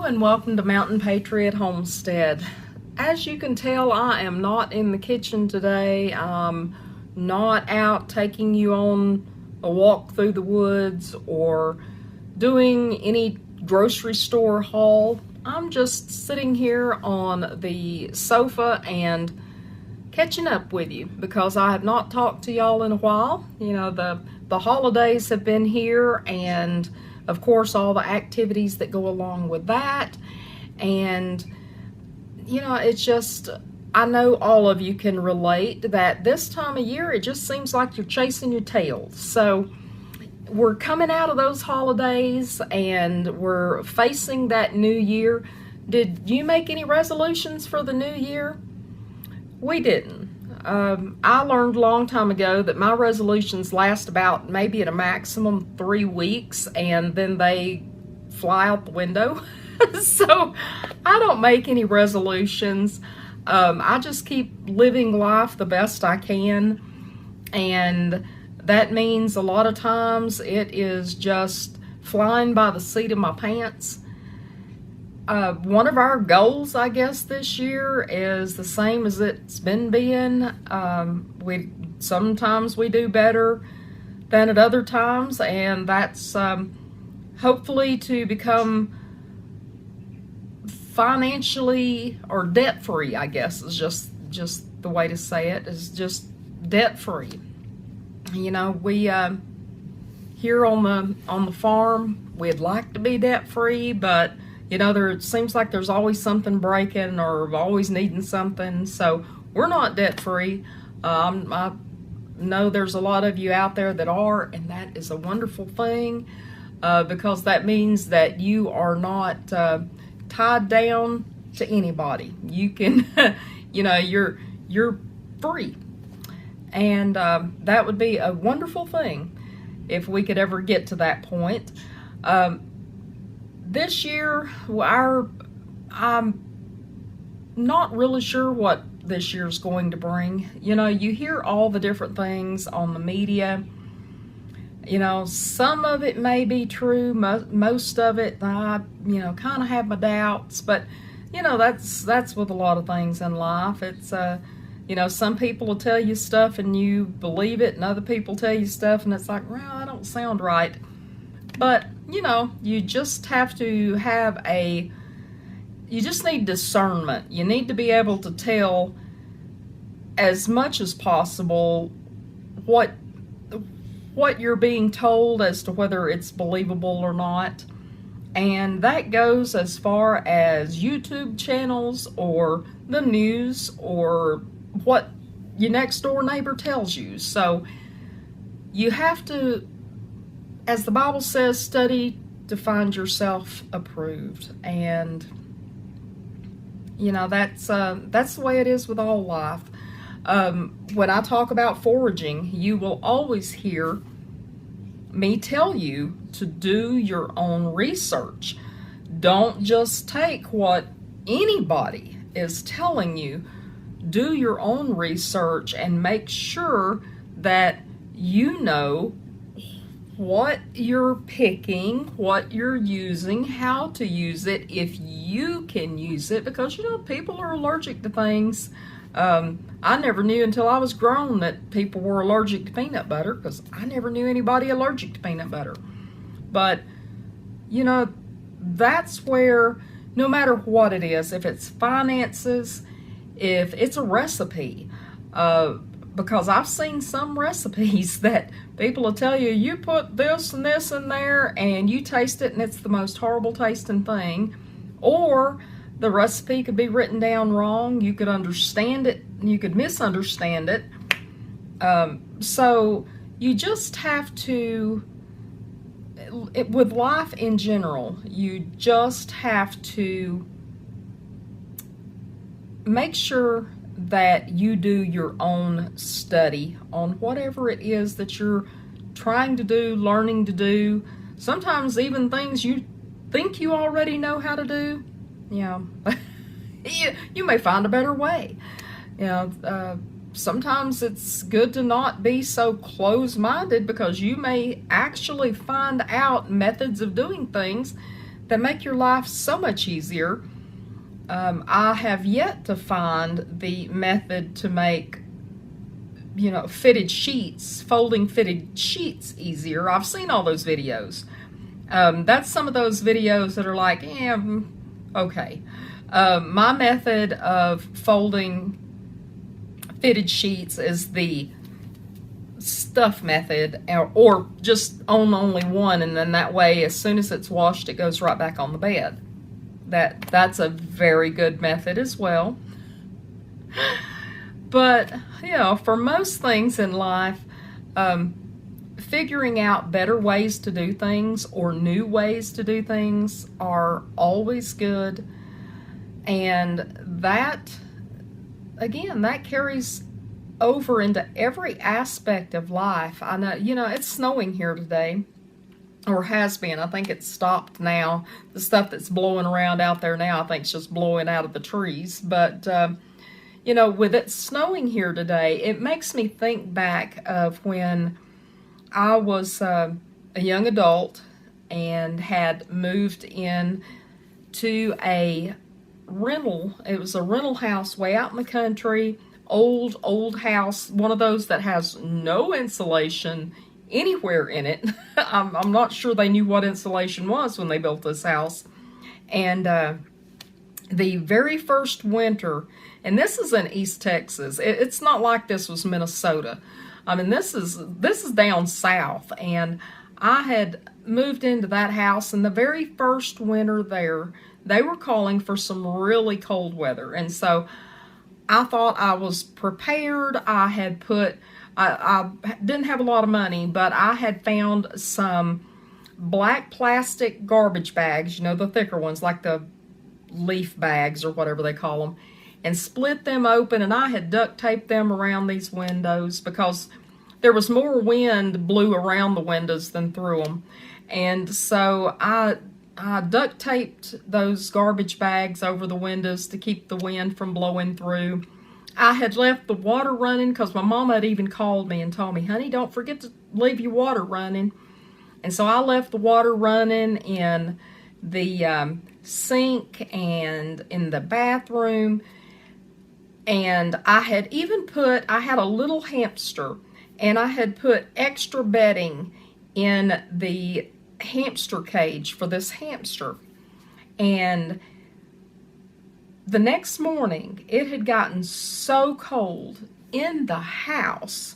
and welcome to Mountain Patriot Homestead. As you can tell, I am not in the kitchen today. I'm not out taking you on a walk through the woods or doing any grocery store haul. I'm just sitting here on the sofa and catching up with you because I have not talked to y'all in a while. You know, the holidays have been here, and of course all the activities that go along with that. And you know, it's just, I know all of you can relate that this time of year it just seems like you're chasing your tail. So we're coming out of those holidays and we're facing that new year. Did you make any resolutions for the new year? We didn't. I learned a long time ago that my resolutions last about maybe at a maximum 3 weeks, and then they fly out the window. So I don't make any resolutions. I just keep living life the best I can, and that means a lot of times it is just flying by the seat of my pants. One of our goals, I guess, this year is the same as it's been being. Sometimes we do better than at other times, and that's hopefully to become financially or debt-free, I guess is just the way to say it, is just debt-free. You know, we here on the farm, we'd like to be debt-free, but you know, it seems like there's always something breaking or always needing something. So we're not debt-free. I know there's a lot of you out there that are, and that is a wonderful thing because that means that you are not tied down to anybody. You can, you know, you're free. And that would be a wonderful thing if we could ever get to that point. This year, I'm not really sure what this year's going to bring. You know, you hear all the different things on the media. You know, some of it may be true. Most of it, I, you know, kind of have my doubts. But, you know, that's with a lot of things in life. It's, you know, some people will tell you stuff and you believe it, and other people tell you stuff and it's like, well, that don't sound right. But, you know, you just have to have you just need discernment. You need to be able to tell as much as possible what you're being told as to whether it's believable or not. And that goes as far as YouTube channels or the news or what your next door neighbor tells you. So you have to, as the Bible says, study to find yourself approved. And you know, that's the way it is with all life. When I talk about foraging, you will always hear me tell you to do your own research. Don't just take what anybody is telling you. Do your own research and make sure that you know what you're picking, what you're using, how to use it, if you can use it, because you know, people are allergic to things. I never knew until I was grown that people were allergic to peanut butter, because I never knew anybody allergic to peanut butter. But you know, that's where, no matter what it is, if it's finances, if it's a recipe, because I've seen some recipes that people will tell you, you put this and this in there and you taste it and it's the most horrible tasting thing. Or the recipe could be written down wrong. You could understand it, you could misunderstand it. So you just have to, with life in general, you just have to make sure that you do your own study on whatever it is that you're trying to do, learning to do. Sometimes even things you think you already know how to do, you know, you may find a better way. You know, sometimes it's good to not be so close-minded, because you may actually find out methods of doing things that make your life so much easier. I have yet to find the method to make, fitted sheets, folding fitted sheets easier. I've seen all those videos. That's some of those videos that are like, okay. My method of folding fitted sheets is the stuff method, or just on only one, and then that way as soon as it's washed it goes right back on the bed. That's a very good method as well. But for most things in life, figuring out better ways to do things or new ways to do things are always good. And that, again, that carries over into every aspect of life. I know, it's snowing here today, or has been. I think it's stopped now. The stuff that's blowing around out there now, I think it's just blowing out of the trees. But, with it snowing here today, it makes me think back of when I was a young adult and had moved in to a rental. It was a rental house way out in the country. Old house, one of those that has no insulation anywhere in it. I'm not sure they knew what insulation was when they built this house. And the very first winter, and this is in East Texas. It's not like this was Minnesota. I mean, this is down south, and I had moved into that house, and the very first winter there, they were calling for some really cold weather, and so I thought I was prepared. I didn't have a lot of money, but I had found some black plastic garbage bags, the thicker ones, like the leaf bags or whatever they call them, and split them open, and I had duct taped them around these windows because there was more wind blew around the windows than through them. And so I duct taped those garbage bags over the windows to keep the wind from blowing through. I had left the water running because my mama had even called me and told me, honey, don't forget to leave your water running. And so I left the water running in the sink and in the bathroom. And I had a little hamster, and I had put extra bedding in the hamster cage for this hamster. And the next morning, it had gotten so cold in the house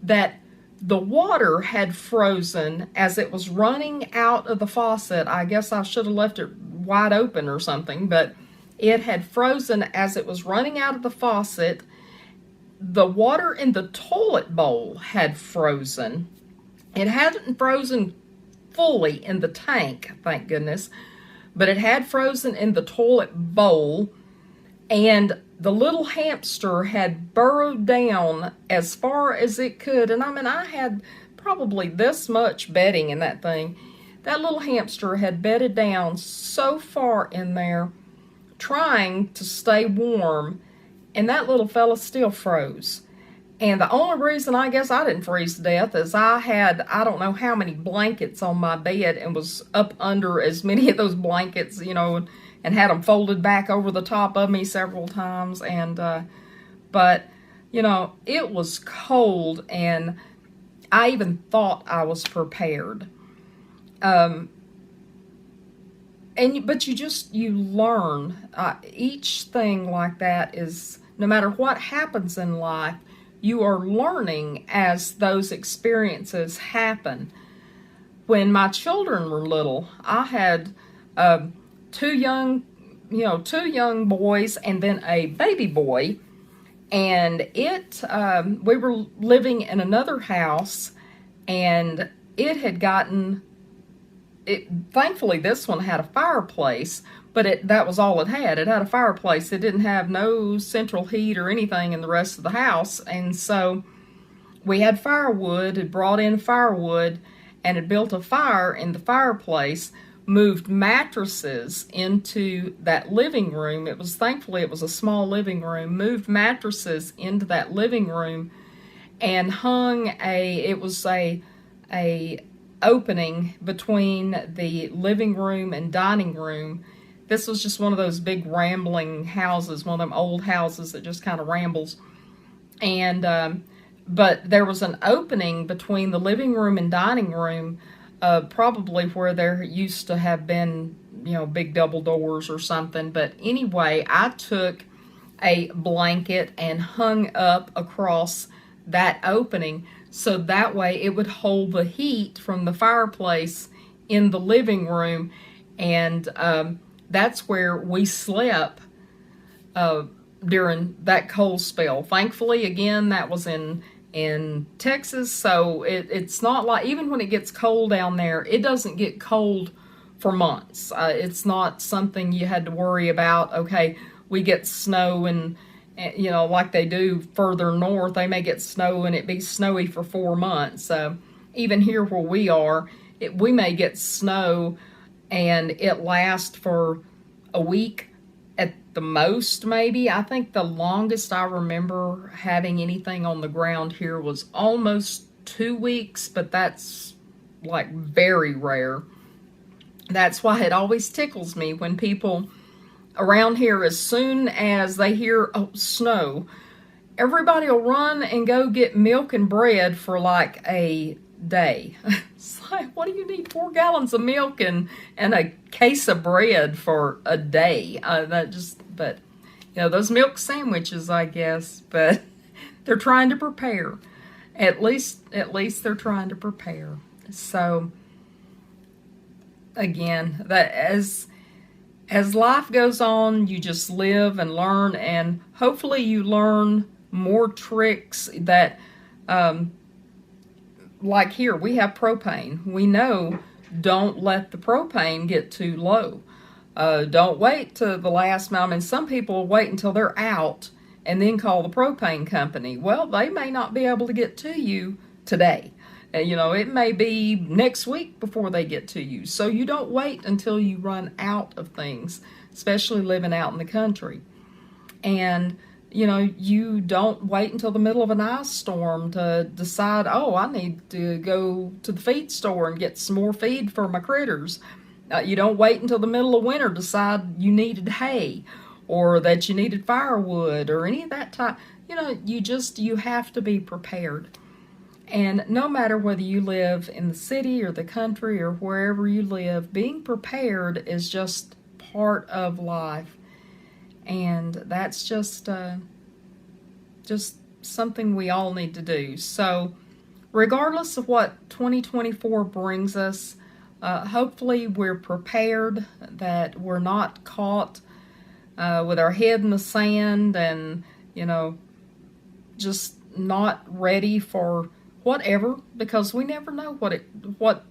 that the water had frozen as it was running out of the faucet. I guess I should have left it wide open or something, but it had frozen as it was running out of the faucet. The water in the toilet bowl had frozen. It hadn't frozen fully in the tank, thank goodness, but it had frozen in the toilet bowl, and the little hamster had burrowed down as far as it could. And I had probably this much bedding in that thing. That little hamster had bedded down so far in there, trying to stay warm, and that little fella still froze. And the only reason I guess I didn't freeze to death is I had, I don't know how many blankets on my bed, and was up under as many of those blankets, and had them folded back over the top of me several times. And, but, it was cold, and I even thought I was prepared. But you learn, each thing like that is, no matter what happens in life, you are learning as those experiences happen. When my children were little, I had two young boys and then a baby boy, and we were living in another house, and it had gotten. Thankfully, this one had a fireplace, but that was all it had. It had a fireplace. It didn't have no central heat or anything in the rest of the house. And so we had firewood, had brought in firewood, and had built a fire in the fireplace, moved mattresses into that living room. Thankfully, it was a small living room, moved mattresses into that living room, and hung a opening between the living room and dining room. This was just one of those big rambling houses, one of them old houses that just kind of rambles. And but there was an opening between the living room and dining room, probably where there used to have been, big double doors or something. But anyway, I took a blanket and hung up across that opening so that way it would hold the heat from the fireplace in the living room. And that's where we slept during that cold spell. Thankfully, again, that was in Texas, so it's not like, even when it gets cold down there, it doesn't get cold for months. It's not something you had to worry about. Okay, we get snow and like they do further north, they may get snow and it be snowy for 4 months. Even here where we are, we may get snow and it lasts for a week at the most, maybe. I think the longest I remember having anything on the ground here was almost 2 weeks, but that's like very rare. That's why it always tickles me when people around here, as soon as they hear snow, everybody will run and go get milk and bread for like a day. It's like, what do you need 4 gallons of milk and a case of bread for a day? But those milk sandwiches, I guess. But they're trying to prepare. At least they're trying to prepare. So again, that as life goes on, you just live and learn, and hopefully you learn more tricks that, like here, we have propane. We know, don't let the propane get too low. Don't wait to the last minute. I mean, some people wait until they're out and then call the propane company. Well, they may not be able to get to you today. It may be next week before they get to you. So you don't wait until you run out of things, especially living out in the country. And, you don't wait until the middle of an ice storm to decide, oh, I need to go to the feed store and get some more feed for my critters. You don't wait until the middle of winter to decide you needed hay or that you needed firewood or any of that type. You have to be prepared. And no matter whether you live in the city or the country or wherever you live, being prepared is just part of life. And that's just something we all need to do. So regardless of what 2024 brings us, hopefully we're prepared, that we're not caught with our head in the sand and, just not ready for whatever, because we never know what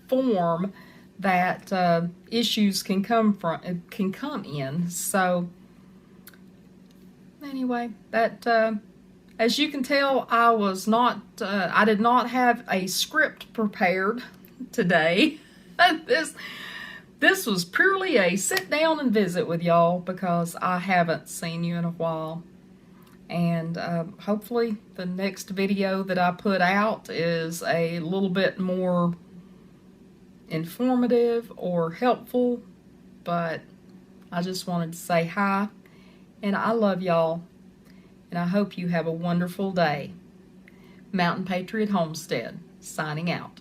form that issues can come in. So anyway, that as you can tell, I did not have a script prepared today. This was purely a sit down and visit with y'all because I haven't seen you in a while. And hopefully the next video that I put out is a little bit more informative or helpful, but I just wanted to say hi, and I love y'all, and I hope you have a wonderful day. Mountain Patriot Homestead, signing out.